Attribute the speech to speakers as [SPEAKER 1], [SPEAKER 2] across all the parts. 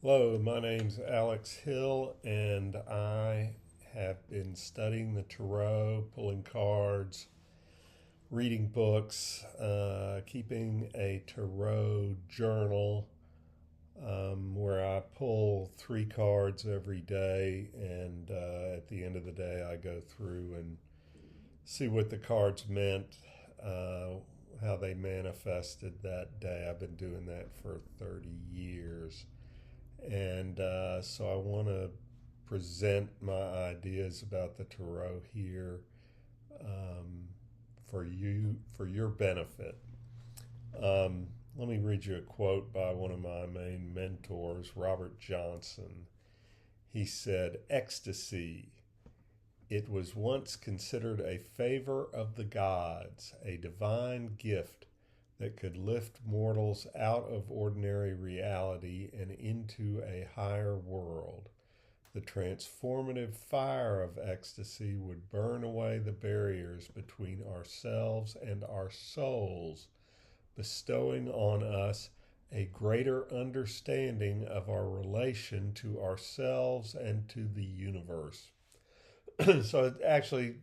[SPEAKER 1] Hello, my name's Alex Hill, and I have been studying the tarot, pulling cards, reading books, keeping a tarot journal where I pull three cards every day, and at the end of the day, I go through and see what the cards meant, uh, how they manifested that day. I've been doing that for 30 years. And so I want to present my ideas about the tarot here um, for you, for your benefit. Let me read you a quote by one of my main mentors, Robert Johnson. He said, "Ecstasy. It was once considered a favor of the gods, a divine gift that could lift mortals out of ordinary reality and into a higher world. The transformative fire of ecstasy would burn away the barriers between ourselves and our souls, bestowing on us a greater understanding of our relation to ourselves and to the universe." So it's actually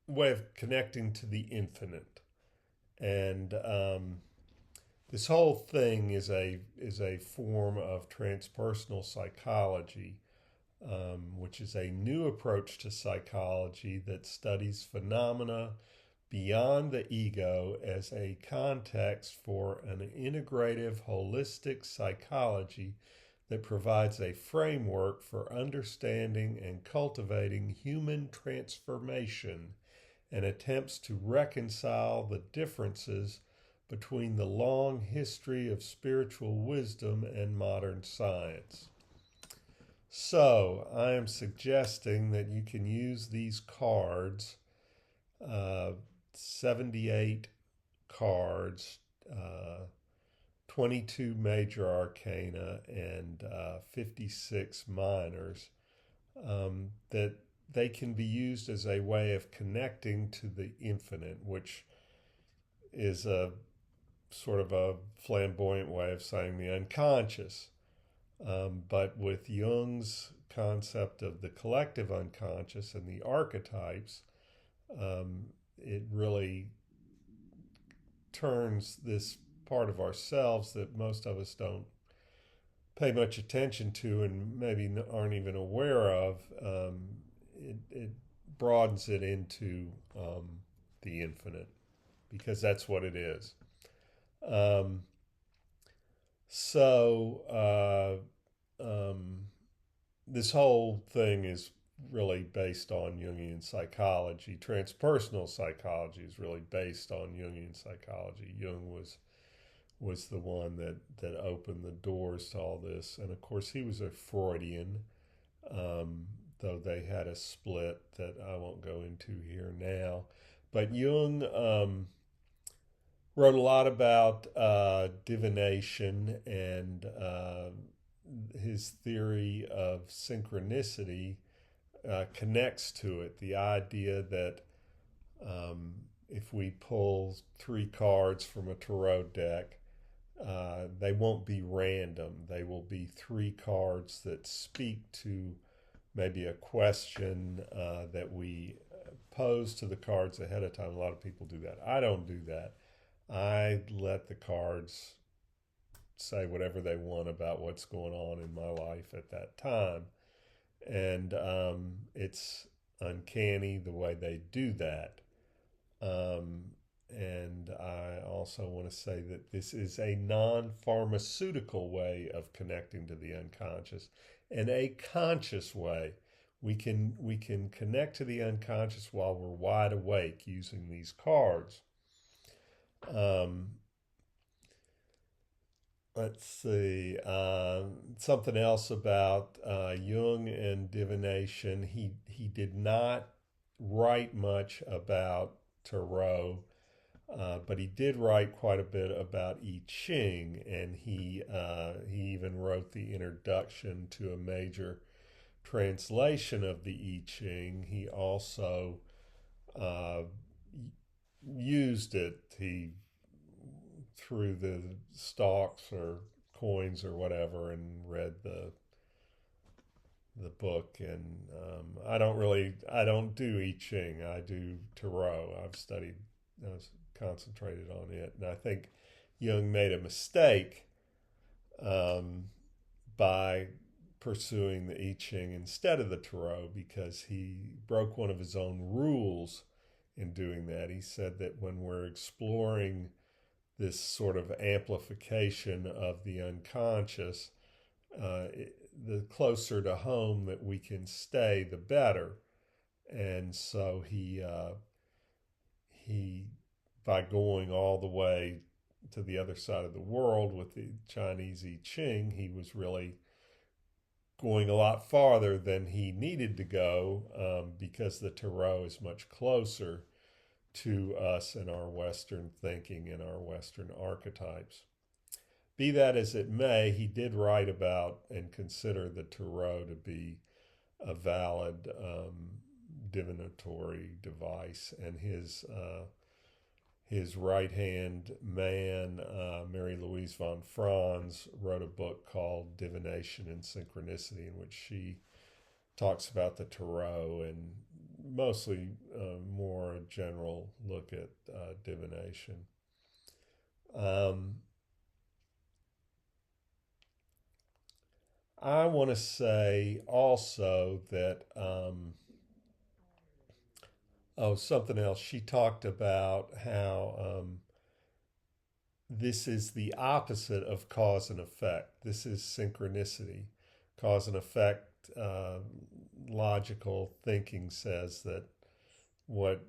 [SPEAKER 1] a way of connecting to the infinite. And this whole thing is a form of transpersonal psychology, which is a new approach to psychology that studies phenomena beyond the ego as a context for an integrative, holistic psychology that provides a framework for understanding and cultivating human transformation and attempts to reconcile the differences between the long history of spiritual wisdom and modern science. So, I am suggesting that you can use these cards, uh, 78 cards, 22 major arcana, and 56 minors, that they can be used as a way of connecting to the infinite, which is a sort of a flamboyant way of saying the unconscious. But with Jung's concept of the collective unconscious and the archetypes, it really turns this part of ourselves that most of us don't pay much attention to and maybe aren't even aware of. It broadens it into the infinite because that's what it is. Um, so this whole thing is really based on Jungian psychology. Transpersonal psychology is really based on Jungian psychology. Jung was the one that opened the doors to all this, and of course he was a Freudian, though they had a split that I won't go into here now. But Jung wrote a lot about divination and his theory of synchronicity connects to it. The idea that um, if we pull three cards from a tarot deck, they won't be random. They will be three cards that speak to maybe a question that we pose to the cards ahead of time. A lot of people do that. I don't do that. I let the cards say whatever they want about what's going on in my life at that time. And it's uncanny the way they do that. Um, and I also want to say that this is a non pharmaceutical way of connecting to the unconscious and a conscious way. We can connect to the unconscious while we're wide awake using these cards. Um, let's see. Something else about Jung and divination. He did not write much about tarot, but he did write quite a bit about I Ching, and he even wrote the introduction to a major translation of the I Ching. He also uh, used it. He through the stalks or coins or whatever, and read the book. And I don't do I Ching. I do Tarot. I was concentrated on it, and I think Jung made a mistake um, by pursuing the I Ching instead of the Tarot, because he broke one of his own rules in doing that. He said that when we're exploring this sort of amplification of the unconscious, the closer to home that we can stay, the better. And so he by going all the way to the other side of the world with the Chinese I Ching, he was really going a lot farther than he needed to go, because the Tarot is much closer to us in our Western thinking and our Western archetypes. Be that as it may, he did write about and consider the Tarot to be a valid divinatory device, and his right-hand man, Mary Louise von Franz, wrote a book called Divination and Synchronicity, in which she talks about the Tarot and mostly more a general look at divination. I want to say also that, something else. She talked about how this is the opposite of cause and effect. This is synchronicity. Cause and effect, logical thinking says that what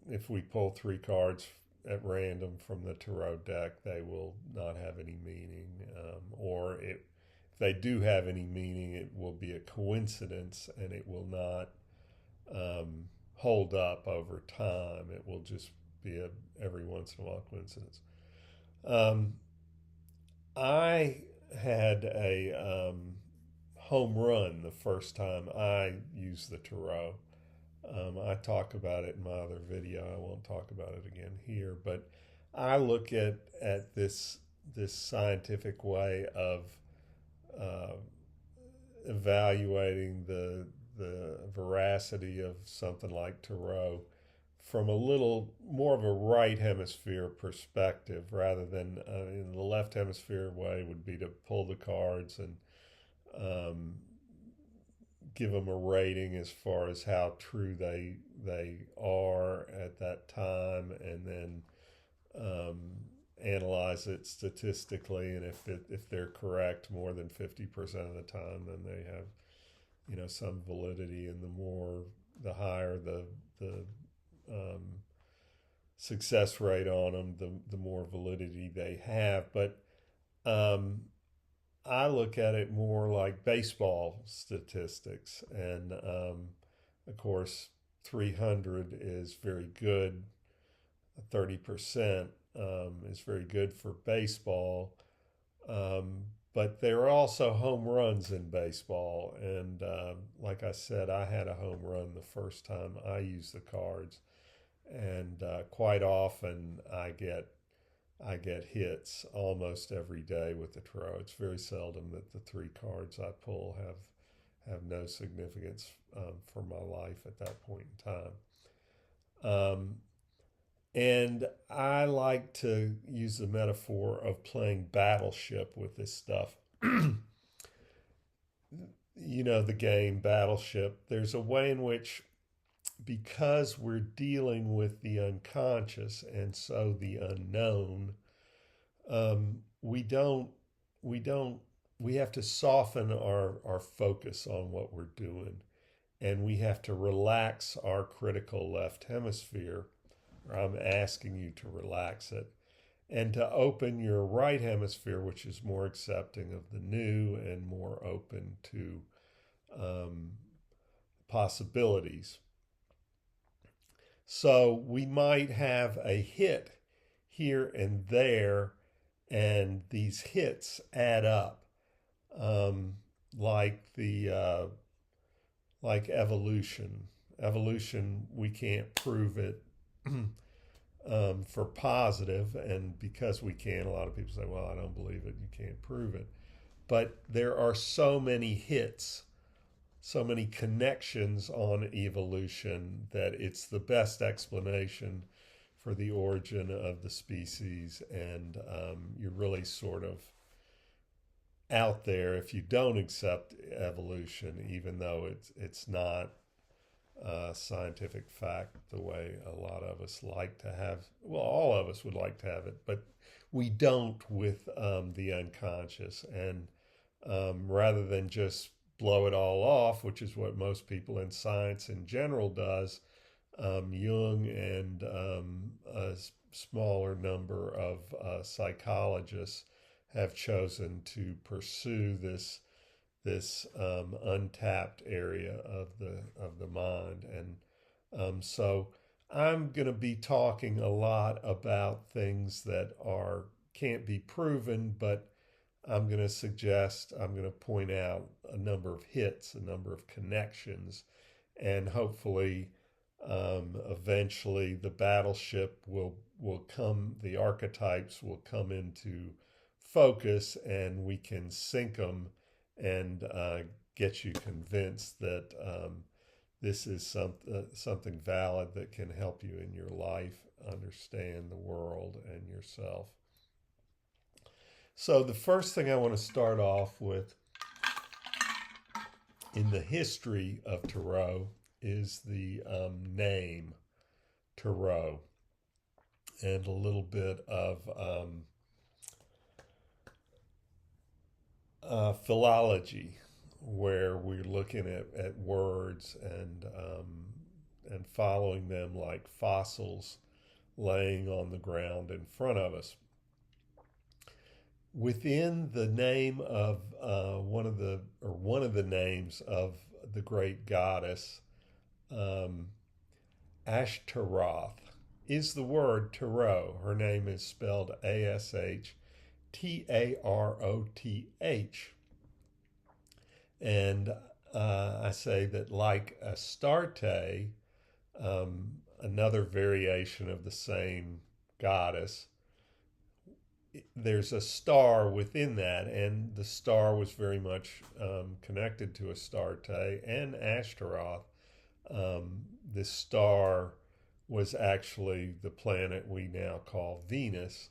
[SPEAKER 1] if we pull 3 cards at random from the Tarot deck, they will not have any meaning, or if they do have any meaning, it will be a coincidence, and it will not hold up over time. It will just be a every once in a while coincidence. I had a home run the first time I used the Tarot. I talk about it in my other video. I won't talk about it again here, but I look at this scientific way of evaluating the veracity of something like Tarot from a little more of a right hemisphere perspective, rather than in the left hemisphere way would be to pull the cards and give them a rating as far as how true they are at that time, and then analyze it statistically, and if they're correct more than 50% of the time, then they have some validity, and the higher the success rate on them, the more validity they have. But I look at it more like baseball statistics, and of course 300 is very good. 30% is very good for baseball, but there are also home runs in baseball. And like I said, I had a home run the first time I used the cards, and quite often I get hits almost every day with the Tarot. It's very seldom that the 3 cards I pull have no significance for my life at that point in time. And I like to use the metaphor of playing Battleship with this stuff. The game Battleship. There's a way in which, because we're dealing with the unconscious and so the unknown, we have to soften our focus on what we're doing, and we have to relax our critical left hemisphere. I'm asking you to relax it, and to open your right hemisphere, which is more accepting of the new and more open to possibilities. So we might have a hit here and there, and these hits add up, like evolution. Evolution, we can't prove it. for positive, and because we can, a lot of people say, well, I don't believe it, you can't prove it. But there are so many hits, so many connections on evolution that it's the best explanation for the origin of the species. And you're really sort of out there if you don't accept evolution, even though it's not scientific fact the way a lot of us like to have. Well, all of us would like to have it, but we don't with the unconscious. And rather than just blow it all off, which is what most people in science in general does, Jung and a smaller number of psychologists have chosen to pursue this untapped area of the mind. And so I'm going to be talking a lot about things that are can't be proven, but I'm going to point out a number of hits, a number of connections, and hopefully eventually the battleship will come, the archetypes will come into focus, and we can sync them and get you convinced that this is something valid that can help you in your life understand the world and yourself. So the first thing I want to start off with in the history of Tarot is the name Tarot, and a little bit of philology, where we're looking at words and following them like fossils laying on the ground in front of us. Within the name of one of the names of the great goddess, Ashtaroth, is the word tarot. Her name is spelled Ashtaroth. And I say that, like Astarte, another variation of the same goddess, there's a star within that, and the star was very much connected to Astarte and Ashtaroth. This star was actually the planet we now call Venus,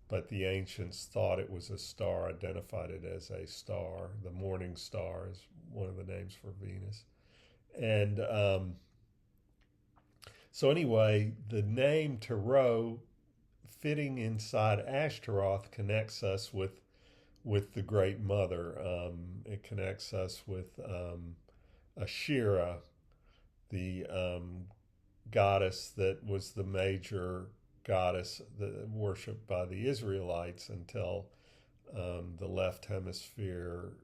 [SPEAKER 1] but the ancients thought it was a star, identified it as a star. The morning star is one of the names for Venus. And so anyway, the name Tarot, fitting inside Ashtaroth, connects us with the Great Mother. It connects us with Ashera, the goddess that was the major goddess that worshipped by the Israelites until the left hemisphere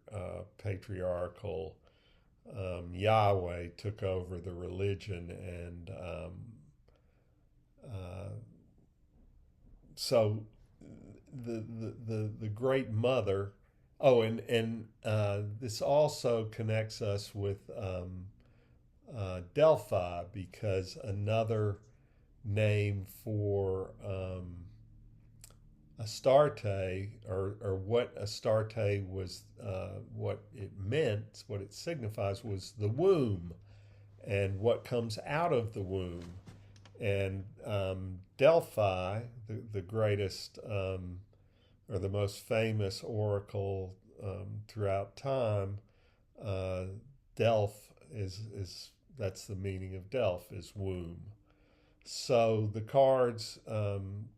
[SPEAKER 1] patriarchal Yahweh took over the religion. And so the Great Mother. Oh, and this also connects us with Delphi, because another name for Astarte, or what Astarte was, what it meant, what it signifies, was the womb and what comes out of the womb. And Delphi, the greatest or the most famous oracle throughout time, Delph is that's the meaning of Delph, is womb. So the cards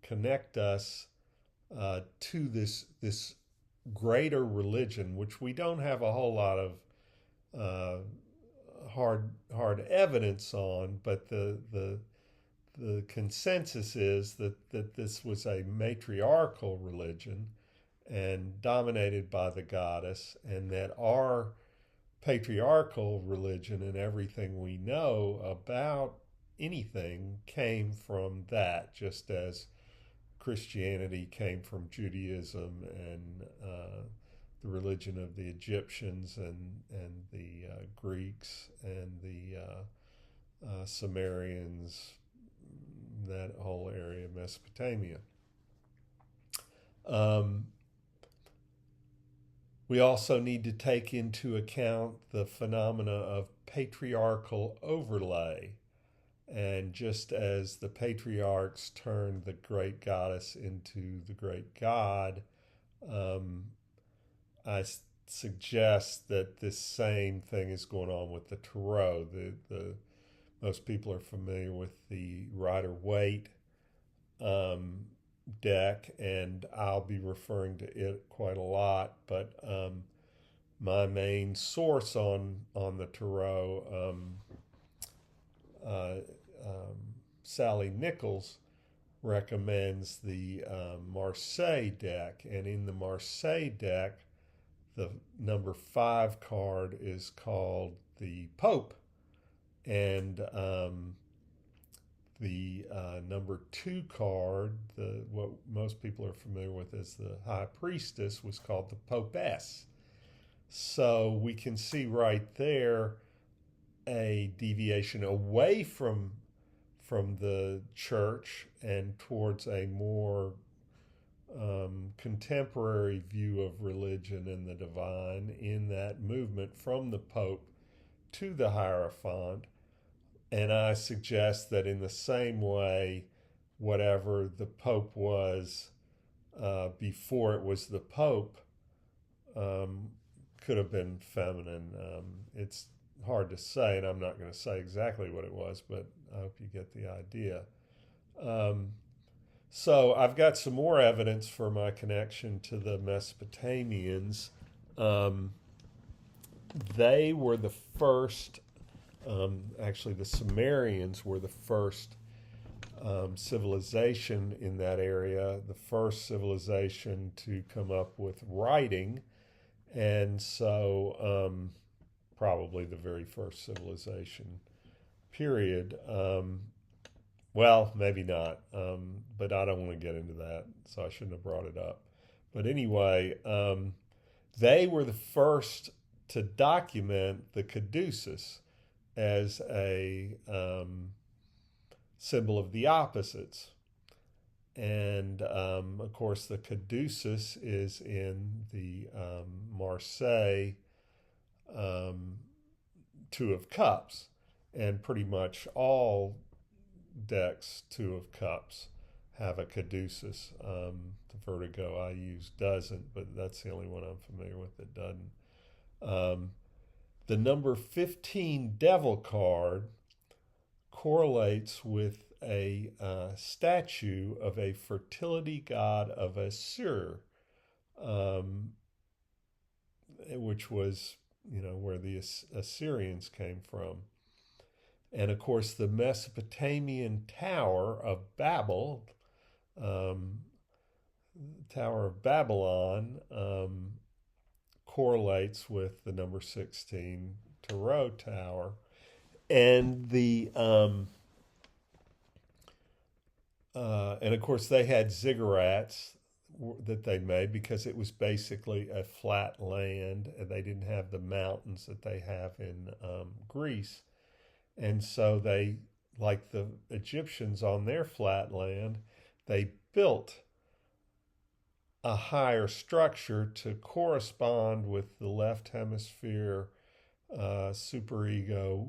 [SPEAKER 1] connect us to this greater religion, which we don't have a whole lot of hard evidence on, but the consensus is that this was a matriarchal religion and dominated by the goddess, and that our patriarchal religion and everything we know about anything came from that, just as Christianity came from Judaism, and the religion of the Egyptians and the Greeks and the Sumerians, that whole area of Mesopotamia. We also need to take into account the phenomena of patriarchal overlay. And just as the patriarchs turned the great goddess into the great god, I suggest that this same thing is going on with the tarot. Most people are familiar with the Rider-Waite deck, and I'll be referring to it quite a lot. But my main source on the tarot, Sally Nichols, recommends the Marseille deck, and in the Marseille deck, the number 5 card is called the Pope, and the number 2 card, what most people are familiar with as the High Priestess, was called the Popess. So we can see right there a deviation away from the church and towards a more contemporary view of religion and the divine in that movement from the Pope to the Hierophant. And I suggest that in the same way, whatever the Pope was before it was the Pope could have been feminine. It's hard to say, and I'm not going to say exactly what it was, but I hope you get the idea. So I've got some more evidence for my connection to the Mesopotamians. They were the first, actually the Sumerians were the first civilization in that area, the first civilization to come up with writing, and so probably the very first civilization, period. Well, maybe not, but I don't want to get into that, so I shouldn't have brought it up. But anyway, they were the first to document the caduceus as a symbol of the opposites. And of course, the caduceus is in the Marseille 2 of Cups, and pretty much all decks 2 of Cups have a caduceus. The Vertigo I use doesn't, but that's the only one I'm familiar with that doesn't. The number 15 Devil card correlates with a statue of a fertility god of Assur, which was, where the Assyrians came from. And of course, the Mesopotamian Tower of Babel, Tower of Babylon, correlates with the number 16 Tarot Tower. And and of course, they had ziggurats that they made because it was basically a flat land, and they didn't have the mountains that they have in Greece. And so they, like the Egyptians on their flat land, they built a higher structure to correspond with the left hemisphere superego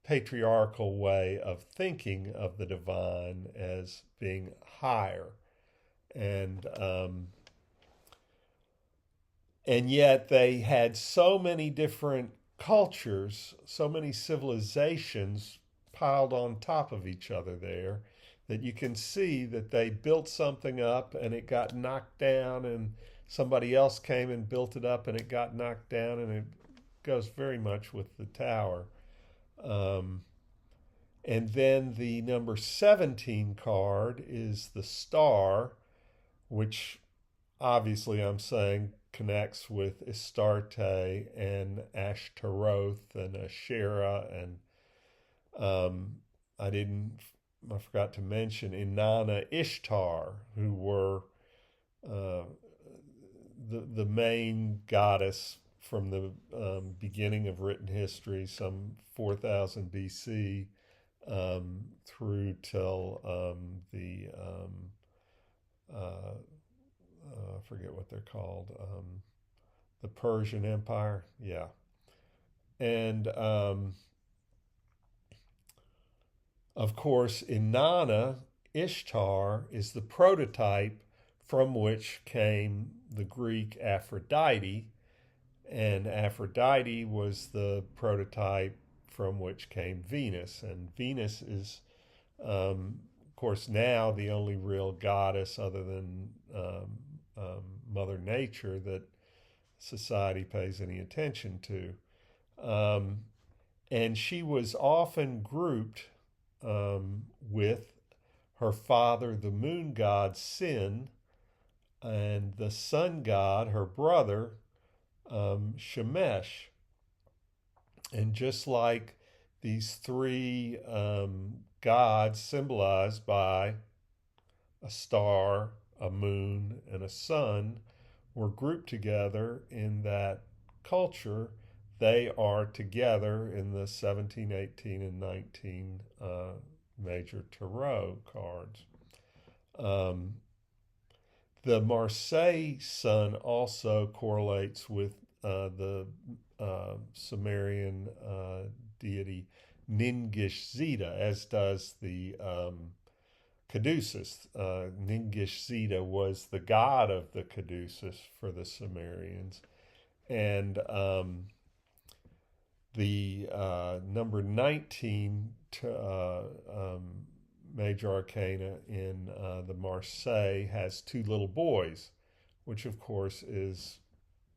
[SPEAKER 1] patriarchal way of thinking of the divine as being higher. And yet they had so many different cultures, so many civilizations piled on top of each other there, that you can see that they built something up and it got knocked down, and somebody else came and built it up and it got knocked down, and it goes very much with the tower. And then the number 17 card is the star, which obviously I'm saying connects with Astarte and Ashtaroth and Asherah, and I forgot to mention Inanna Ishtar, who were the main goddess from the beginning of written history, some 4000 BC, through till I forget what they're called, the Persian Empire. Yeah. And of course, Inanna, Ishtar, is the prototype from which came the Greek Aphrodite, and Aphrodite was the prototype from which came Venus. And Venus is, of course, now the only real goddess other than Mother Nature that society pays any attention to. And she was often grouped with her father, the moon god Sin, and the sun god, her brother, Shemesh. And just like these three gods symbolized by a star, a moon, and a sun were grouped together in that culture, they are together in the 17, 18, and 19 major tarot cards. The Marseille sun also correlates with the Sumerian deity Ningishzida, as does the Caduceus. Ningishzida was the god of the Caduceus for the Sumerians. And the number 19 major arcana in the Marseille has two little boys, which of course is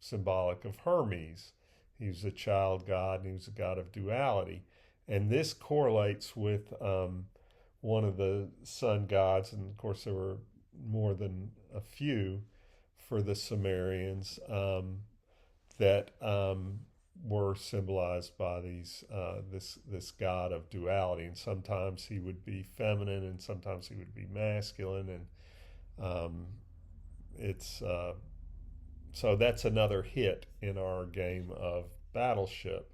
[SPEAKER 1] symbolic of Hermes. He was a child god and he was a god of duality. And this correlates with one of the sun gods, and of course there were more than a few for the Sumerians that were symbolized by this god of duality. And sometimes he would be feminine and sometimes he would be masculine. And so that's another hit in our game of Battleship.